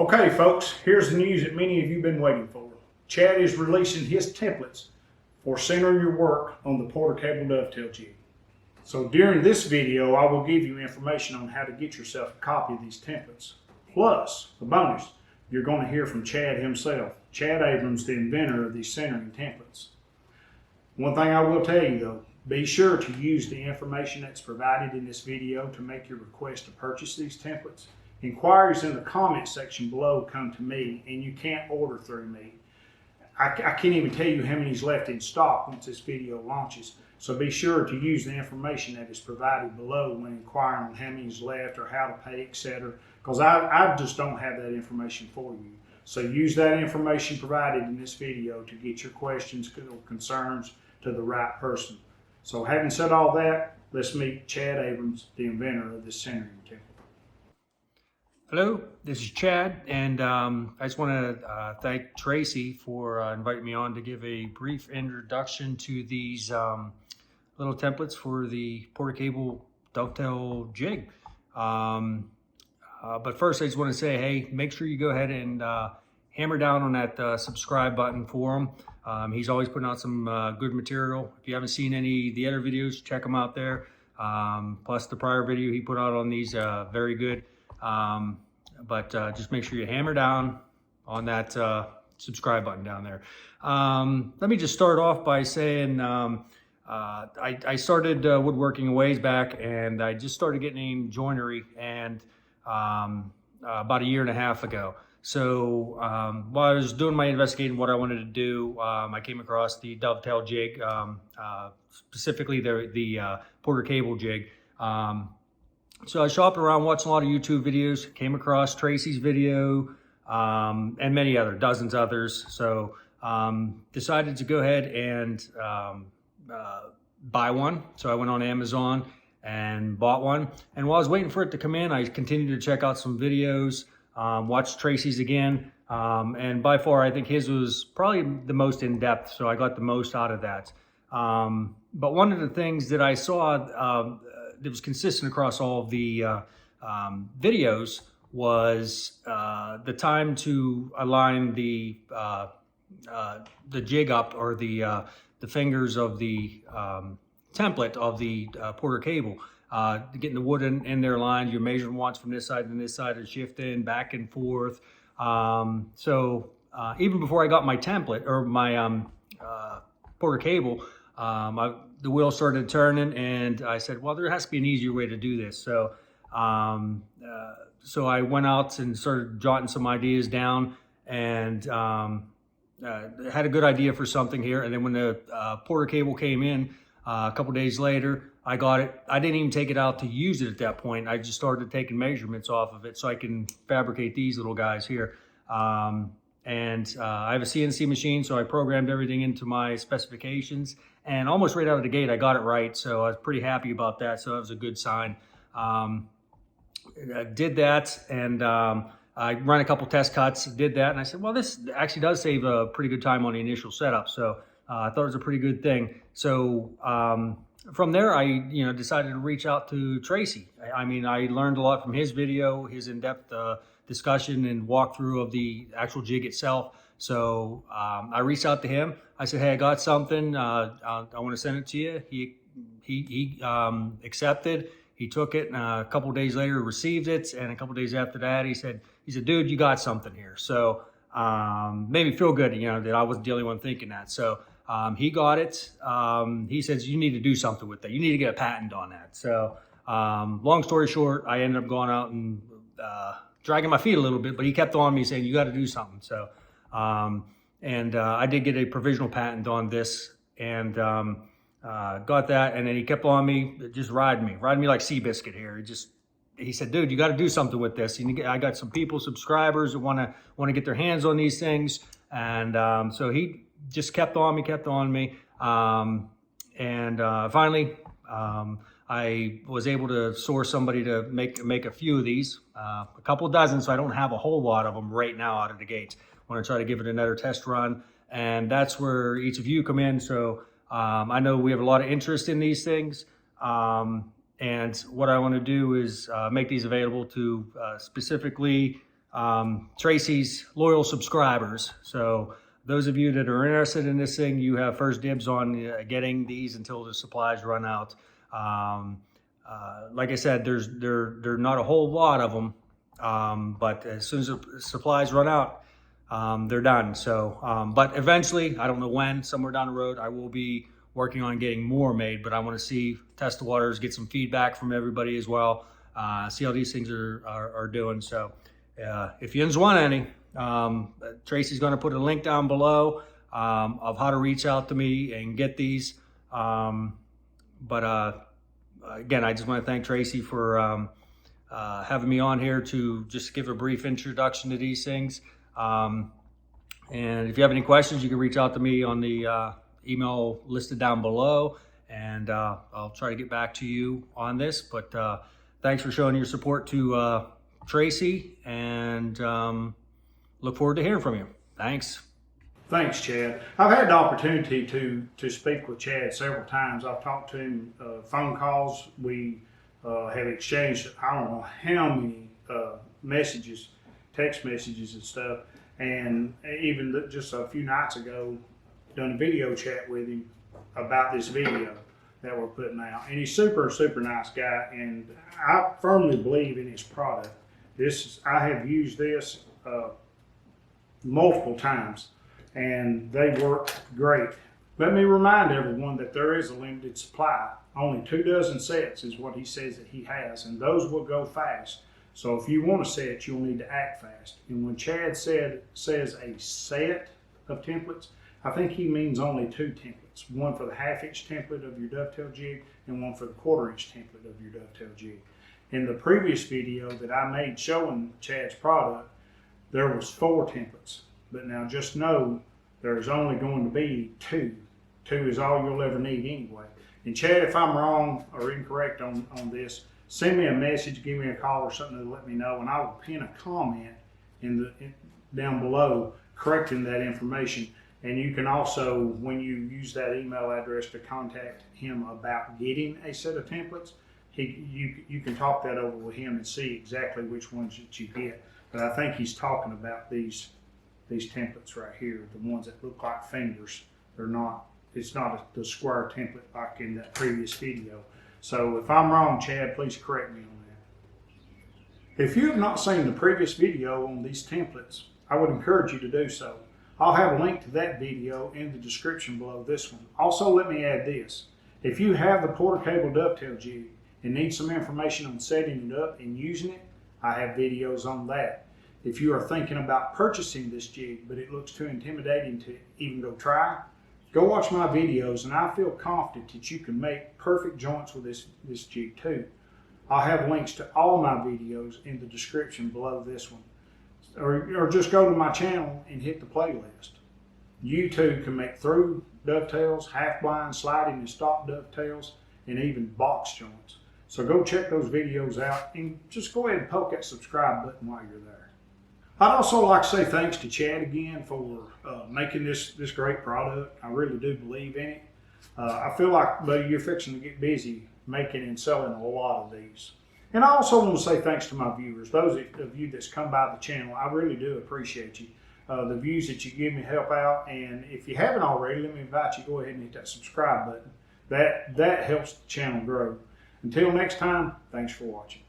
Okay, folks, here's the news that many of you have been waiting for. Chad is releasing his templates for centering your work on the Porter Cable Dovetail jig. So during this video, I will give you information on how to get yourself a copy of these templates. Plus, the bonus, you're going to hear from Chad himself, Chad Abrams, the inventor of these centering templates. One thing I will tell you though, be sure to use the information that's provided in this video to make your request to purchase these templates. Inquiries in the comment section below come to me, and you can't order through me. I can't even tell you how many's left in stock once this video launches. So be sure to use the information that is provided below when inquiring on how many's left or how to pay, etc. Because I just don't have that information for you. So use that information provided in this video to get your questions or concerns to the right person. So having said all that, let's meet Chad Abrams, the inventor of this centering template. Hello, this is Chad, and I just want to thank Tracy for inviting me on to give a brief introduction to these little templates for the Porter Cable Dovetail jig. But first, I just want to say, hey, make sure you go ahead and hammer down on that subscribe button for him. He's always putting out some good material. If you haven't seen any of the other videos, check them out there. Plus the prior video he put out on these, very good. But just make sure you hammer down on that subscribe button down there. Let me just start off by saying I started woodworking a ways back, and I just started getting joinery and about a year and a half ago. So while I was doing my investigating what I wanted to do, I came across the dovetail jig, specifically the Porter Cable jig. So I was shopping around, watching a lot of YouTube videos, came across Tracy's video, and many other, dozens others. So decided to go ahead and buy one. So I went on Amazon and bought one. And while I was waiting for it to come in, I continued to check out some videos, watched Tracy's again. And by far, I think his was probably the most in-depth. So I got the most out of that. But one of the things that I saw that was consistent across all of the videos was the time to align the jig up, or the fingers of the template of the Porter Cable, getting the wood in their lines. You're measuring once from this side and this side, and shifting back and forth. So even before I got my template or my Porter Cable, the wheel started turning, and I said, well, there has to be an easier way to do this. So so I went out and started jotting some ideas down, and had a good idea for something here. And then when the Porter Cable came in a couple days later, I got it. I didn't even take it out to use it at that point. I just started taking measurements off of it so I can fabricate these little guys here. I have a CNC machine, so I programmed everything into my specifications, and almost right out of the gate, I got it right. So I was pretty happy about that. So that was a good sign. I did that, and I ran a couple test cuts, did that, and I said, well, this actually does save a pretty good time on the initial setup. So I thought it was a pretty good thing. So from there, I decided to reach out to Tracy. I mean, I learned a lot from his video, his in-depth discussion and walkthrough of the actual jig itself. So I reached out to him. I said, hey, I got something. I want to send it to you. He accepted. He took it, and a couple of days later received it. And a couple of days after that, he said, dude, you got something here. So made me feel good, that I wasn't the only one thinking that. So he got it. He says, you need to do something with that. You need to get a patent on that. So long story short, I ended up going out and dragging my feet a little bit, but he kept on me saying, you got to do something. So, I did get a provisional patent on this, and got that. And then he kept on me, just riding me like Seabiscuit here. He said, dude, you got to do something with this. I got some people, subscribers, that want to get their hands on these things. And so he just kept on me. Finally, I was able to source somebody to make a few of these, a couple dozen, so I don't have a whole lot of them right now out of the gate. I want to try to give it another test run, and that's where each of you come in. So I know we have a lot of interest in these things, and what I want to do is make these available to specifically Tracy's loyal subscribers. So those of you that are interested in this thing, you have first dibs on getting these until the supplies run out. Like I said, there are not a whole lot of them, but as soon as the supplies run out, they're done. So, but eventually, I don't know when, somewhere down the road, I will be working on getting more made, but I want to test the waters, get some feedback from everybody as well, see how these things are doing. So if you want any, Tracy's going to put a link down below of how to reach out to me and get these. Again, I just want to thank Tracy for having me on here to just give a brief introduction to these things. And if you have any questions, you can reach out to me on the email listed down below, and I'll try to get back to you on this. But thanks for showing your support to Tracy, and look forward to hearing from you. Thanks. Thanks, Chad. I've had the opportunity to speak with Chad several times. I've talked to him phone calls. We have exchanged I don't know how many messages, text messages and stuff. And even just a few nights ago, done a video chat with him about this video that we're putting out. And he's super nice guy, and I firmly believe in his product. I have used this multiple times, and they work great. Let me remind everyone that there is a limited supply. Only 24 sets is what he says that he has, and those will go fast. So if you want a set, you'll need to act fast. And when Chad says a set of templates, I think he means only 2 templates. One for the 1/2-inch template of your dovetail jig, and one for the 1/4-inch template of your dovetail jig. In the previous video that I made showing Chad's product, there was 4 templates. But now just know there's only going to be 2. 2 is all you'll ever need anyway. And Chad, if I'm wrong or incorrect on this, send me a message, give me a call or something to let me know, and I will pin a comment down below correcting that information. And you can also, when you use that email address to contact him about getting a set of templates, you can talk that over with him and see exactly which ones that you get. But I think he's talking about these templates right here, the ones that look like fingers. It's not the square template like in that previous video. So if I'm wrong, Chad, please correct me on that. If you have not seen the previous video on these templates, I would encourage you to do so. I'll have a link to that video in the description below this one. Also, let me add this. If you have the Porter Cable Dovetail Jig and need some information on setting it up and using it, I have videos on that. If you are thinking about purchasing this jig, but it looks too intimidating to even go try, go watch my videos, and I feel confident that you can make perfect joints with this jig too. I'll have links to all my videos in the description below this one. Or just go to my channel and hit the playlist. You too can make through dovetails, half-blind, sliding and stop dovetails, and even box joints. So go check those videos out and just go ahead and poke that subscribe button while you're there. I'd also like to say thanks to Chad again for making this great product. I really do believe in it. I feel like you're fixing to get busy making and selling a lot of these. And I also want to say thanks to my viewers, those of you that's come by the channel. I really do appreciate you. The views that you give me help out, and if you haven't already, let me invite you to go ahead and hit that subscribe button. That helps the channel grow. Until next time, thanks for watching.